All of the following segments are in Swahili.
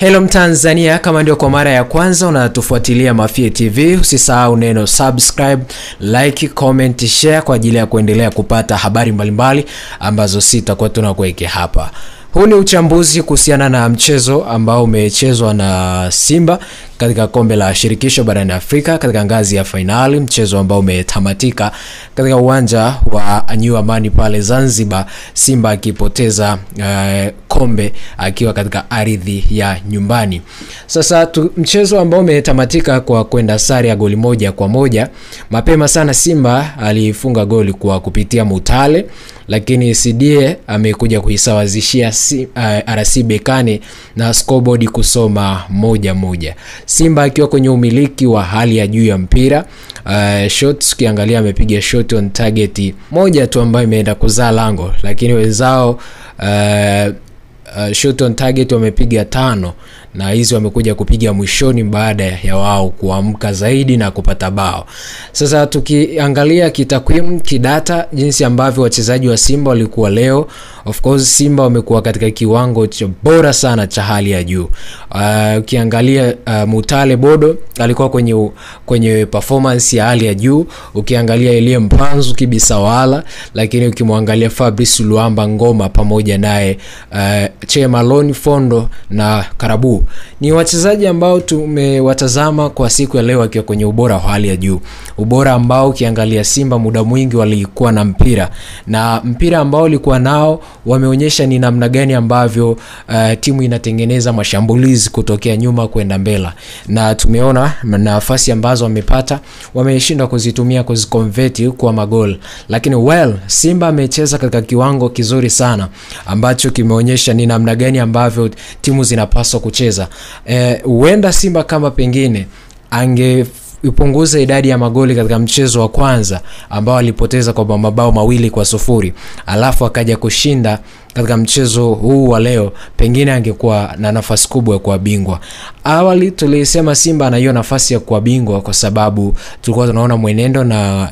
Hello Mtanzania, kama ndio kwa mara ya kwanza unatufuatilia Mafie TV, usisahau neno subscribe, like, comment, share kwa ajili ya kuendelea kupata habari mbalimbali ambazo sitakuwa tunakuwekea hapa. Huu ni uchambuzi kuhusiana na mchezo ambao umechezwa na Simba katika kombe la shirikisho barani Afrika katika ngazi ya finali, mchezo ambao umetamatika katika uwanja wa New Amani pale Zanzibar, Simba akipoteza kombe akiwa katika ardhi ya nyumbani. Sasa mchezo ambao umetamatika kwa kwenda sare ya goli 1-1. Mapema sana Simba alifunga goli kwa kupitia Mutale, lakini CDA amekuja kuisawazishia RC Berkane na scoreboard kusoma 1-1. Simba akiwa kwenye umiliki wa hali ya juu ya mpira. Shots kiangalia amepiga shot on target moja tu ambayo imeenda kuzaa lango, lakini wenzao shot on target wamepiga 5 na hizi wamekuja kupiga mwishoni baada ya wao kuamka zaidi na kupata bao. Sasa tukiangalia kitakwimu, kidata, jinsi ambavyo wachezaji wa Simba walikuwa leo, of course Simba wamekuwa katika kiwango cha bora sana cha hali ya juu. Ukiangalia Mutale Bodo alikuwa kwenye performance ya hali ya juu. Ukiangalia Elie Mpanzu Kibisawala, lakini ukimwangalia Fabrice Luamba Ngoma pamoja naye Chema Loni Fondo na Karabu, ni wachezaji ambao tumewatazama kwa siku ya leo akiwa kwenye ubora wa hali ya juu. Ubora ambao ukiangalia Simba muda mwingi walikuwa na mpira ambao walikuwa nao wameonyesha ni namna gani ambavyo timu inatengeneza mashambulizi kutokea nyuma kwenda mbele, na tumeona nafasi ambazo wamepata wameshindwa kuzitumia kuziconvert kwa magoli. Lakini Simba amecheza katika kiwango kizuri sana ambacho kimeonyesha ni namna gani ambavyo timu zinapaswa kucheza. Huenda Simba kama pengine ipunguza idadi ya magoli katika mchezo wa kwanza ambao alipoteza kwa mabao 2-0, alafu akaja kushinda katika mchezo huu wa leo, pengine angekuwa na nafasi kubwa ya kuwa bingwa. Awali tulisema Simba ana hiyo nafasi ya kuwa bingwa kwa sababu tulikuwa tunaona mwenendo na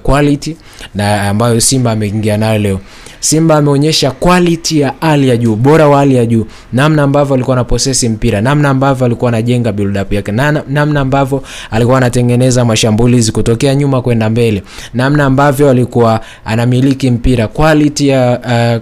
quality na ambayo Simba ameingia nayo leo. Simba ameonyesha quality ya hali ya juu, bora wa hali ya juu, namna ambavyo alikuwa na possess mpira, namna ambavyo alikuwa anajenga build up yake, namna ambavyo alikuwa anatengeneza mashambulizi kutokea nyuma kwenda mbele, namna ambavyo alikuwa anamiliki mpira, quality ya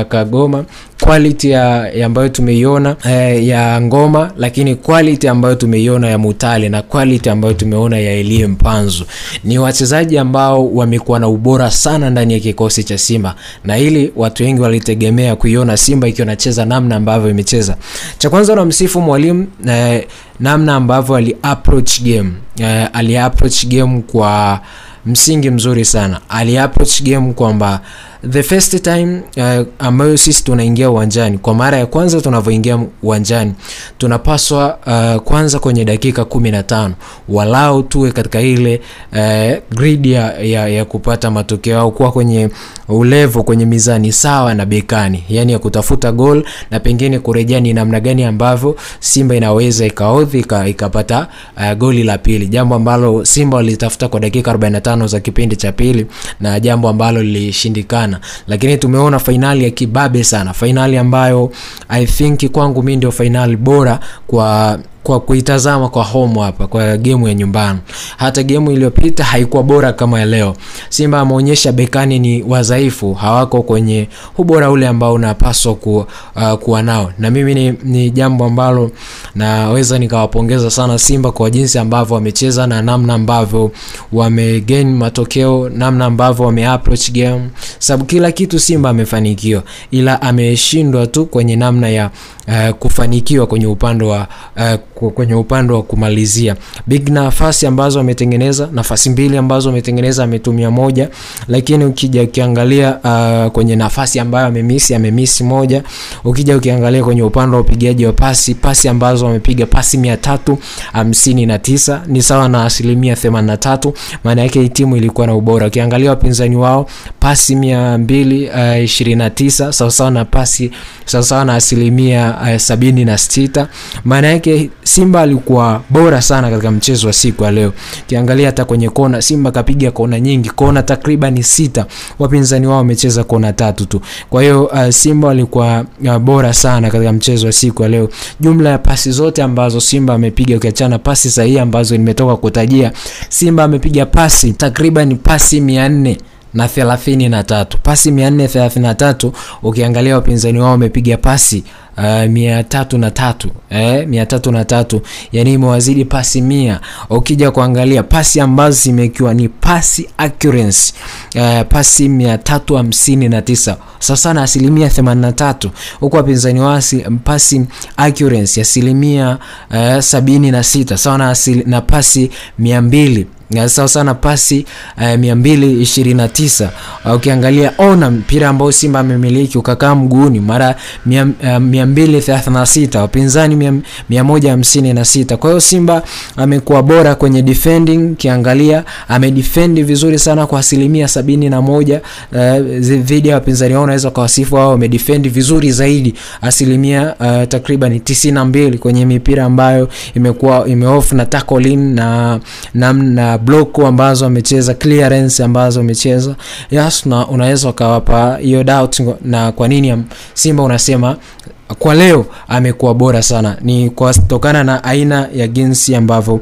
Kagoma, quality ya ambayo tumeiona ya Ngoma, lakini quality ambayo tumeiona ya Mutale na quality ambayo tumeona ya Elie Mpanzu. Ni wachezaji ambao wamekuwa na ubora sana ndani ya kikosi cha Simba, na ili watu wengi walitegemea kuiona Simba ikiwa inacheza namna ambavyo imecheza. Cha kwanza na msifu mwalimu namna ambavyo ali-approach game kwa msingi mzuri sana. Ali-approach game kwamba the first time ambayo sisi tunaingia uwanjani, kwa mara ya kwanza tunavyoingia uwanjani, tunapaswa kwanza kwenye dakika 15 walau tuwe katika ile grid ya kupata matokeo au kuwa kwenye ulevo, kwenye mizani sawa na Berkane, yani ya kutafuta goal na pengine kurejea ni namna gani ambavyo Simba inaweza ikaodhi ikapata goli la pili, jambo ambalo Simba walitafuta kwa dakika 45 za kipindi cha pili na jambo ambalo lilishindikana. Lakini tumeona finali ya kibabe sana, finali ambayo I think kwangu mimi ndio finali bora kwa kuitazama kwa home hapa, kwa game ya nyumbani. Hata game iliyopita haikuwa bora kama ya leo. Simba ameonyesha Berkane ni wadhaifu, hawako kwenye ubora ule ambao unapaswa kuwa nao, na mimi ni jambo ambalo naweza nikawapongeza sana Simba kwa jinsi ambavyo wamecheza na namna ambavyo wamegain matokeo, namna ambavyo wameapproach game, sababu kila kitu Simba amefanikiwa, ila ameshindwa tu kwenye namna ya kufanikiwa kwenye upande wa kumalizia. Big nafasi ambazo ametengeneza, nafasi 2 ambazo ametengeneza ametumia moja, lakini ukija ukiangalia kwenye nafasi ambayo amemiss moja. Ukija ukiangalia kwenye upande wa upigaji wa pasi ambazo amepiga pasi 359 ni sawa na 83%, maana yake timu ilikuwa na ubora. Ukiangalia wapinzani wao pasi 229 sawa na pasi sawa na 76. Maana yake Simba alikuwa bora sana katika mchezo wa siku ya leo. Kiangalia hata kwenye kona, Simba kapiga kona nyingi, kona takriban 6, wapinzani wao wamecheza kona 3 tu. Kwa hiyo Simba walikuwa bora sana katika mchezo wa siku ya leo. Jumla ya pasi zote ambazo Simba amepiga, ukiachana pasi sahihi ambazo nimetoka kutajia, Simba amepiga pasi takriban pasi 433, pasi 433. Ukiangalia wapinzani wao wamepiga pasi 303, yani imewazidi pasi 100. Ukija kuangalia pasi ambazo zimekiwa ni pasi accuracy, pasi 359, sasa na 83%, huko wapinzani wao pasi accuracy 76, sawa na pasi 200, sawa sana pasi 229. Ukiangalia ona mpira ambao Simba amemiliki ukakaa mguuni mara 236, wapinzani 156. Kwa hiyo Simba amekuwa bora kwenye defending. Kiangalia amedefend vizuri sana kwa 71%, dhidi ya wapinzani wao unaweza kuwasifu wao wamedefend vizuri zaidi, takriban 92 kwenye mipira ambayo imekuwa imeoff na tackling na block ambazo amecheza, clearance ambazo amecheza. Yes, na unaweza kawapa hiyo doubt. Na kwa nini Simba unasema kwa leo amekuwa bora sana? Ni kwa kutokana na aina ya jinsi ambavyo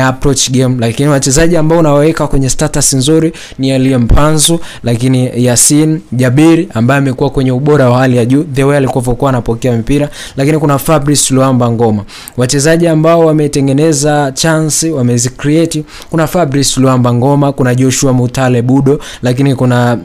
approach game. Lakini wachezaji ambao unaweka kwenye status nzuri ni Elie Mpanzu, lakini Yasin Jabiri ambaye amekuwa kwenye ubora wa hali ya juu, the way alikokuwa anapokea mpira. Lakini kuna Fabrice Luamba Ngoma, wachezaji ambao wametengeneza chance, wamezicreate. Kuna Fabrice Luamba Ngoma, kuna Joshua Mutale Budo, lakini kuna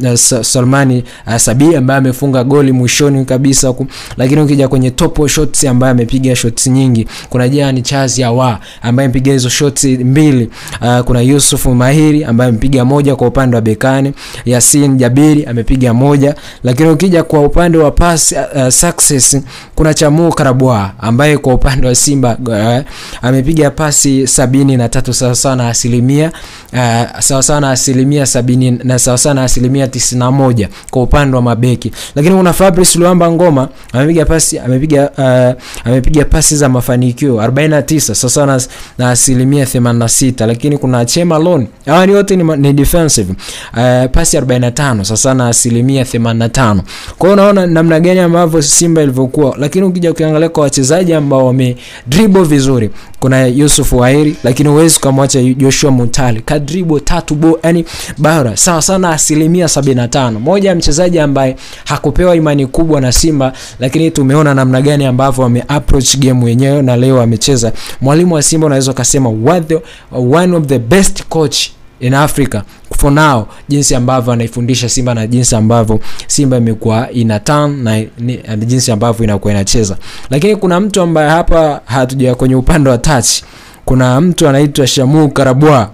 Salmani Sabi ambaye amefunga goli mwishoni kabisa. Lakini ukija kwenye top shots ambaye amepiga shots nyingi, kuna Jean Chazi Awa ambaye amepiga hizo shots 2, kuna Yusuf Mahiri ambaye amepiga 1 kwa upande wa bekani, Yasin Jabiri amepiga 1. Lakini ukija kwa upande wa pass success, kuna Chamu Karabwa ambaye kwa upande wa Simba amepiga pasi 73, sawa sana asilimia 70 na sawa sana asilimia 91 kwa upande wa mabeki. Lakini kuna Fabrice Luamba Ngoma amepiga pasi za mafanikio 49, sawa na asilimia 86. Lakini kuna Chema Lone, hawa ni wote ni defensive, pasi 45, sawa na asilimia 85. Kwa hiyo unaona namna gani ambavyo Simba ilivyokuwa. Lakini ukija ukiangalia kwa wachezaji ambao wame dribble vizuri, kuna Yusuf Wairi, lakini uwezi kumwacha Joshua Mutale, kadribo 3 yani bora, sawa sana asilimia 75. Moja ya mchezaji ambaye hakupewa imani kubwa na Simba, lakini tumeona namna gani ambavyo wame approach game wenyewe, na leo amecheza. Mwalimu wa Simba unaweza kusema one of the best coach in Africa for now, jinsi ambavyo anaifundisha Simba na jinsi ambavyo Simba imekuwa ina turn na jinsi ambavyo inakuwa inacheza. Lakini kuna mtu ambaye hapa hatuja kwenye upande wa touch, kuna mtu anaitwa Chamu Karabwa,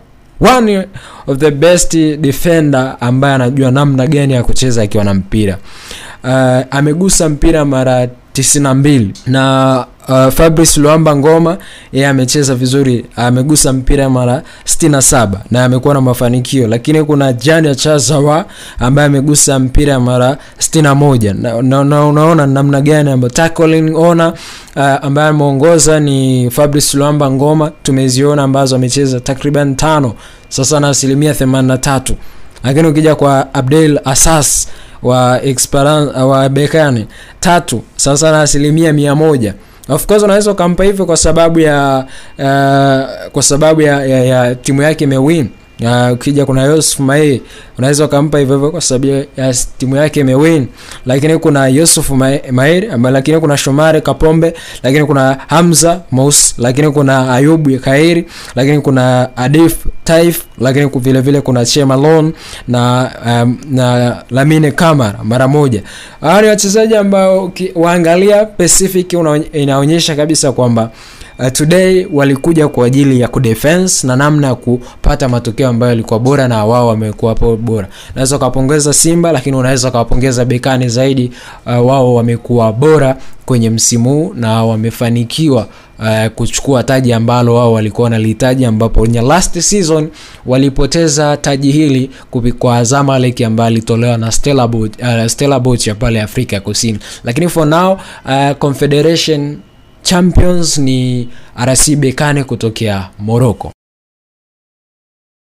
one of the best defender ambaye anajua namna gani ya kucheza akiwa na mpira. Amegusa mpira mara 92 na Fabrice Luamba Ngoma yeye amecheza vizuri, amegusa mpira mara 67 na amekuwa na mafanikio. Lakini kuna Jean Chazawa ambaye amegusa mpira mara 61 na unaona namna gani ambapo tackling owner ambaye ameongoza ni Fabrice Luamba Ngoma, tumeziona ambazo amecheza takriban 5, sasa na asilimia 83. Lakini ukija kwa Abdel Asas wa Esperance wa Bekani 3, sasa na asilimia 100. Of course unaweza kumpa hivyo kwa sababu ya timu yake imewin. Ukija kuna Yusuf Mahiri unaweza kumpa hivyo kwa sababu ya timu yake imewin. Lakini kuna Yusuf Mahiri, lakini kuna Shomari Kapombe, lakini kuna Hamza Mous, lakini kuna Ayubu Kairi, lakini kuna Adif Taif, lakini vile vile kuna Chema Lone na Lamine Kamara mara 1. Hawa ni wachezaji ambao waangalia specific inaonyesha kabisa kwamba today walikuja kwa ajili ya kudefense na namna ya kupata matokeo ambayo yalikuwa bora, na wao wamekuwa hapo bora. Unaweza kupongeza Simba, lakini unaweza kupongeza Berkane zaidi. Wao wamekuwa bora kwenye msimu na wamefanikiwa kuchukua taji ambalo wao walikuwa wanalihitaji, ambapo kwenye last season walipoteza taji hili kwa Zamalek ambayo alitolewa na Stellenbosch ya pale Afrika Kusini. Lakini for now Confederation Champions ni RC Berkane kutokea Morocco.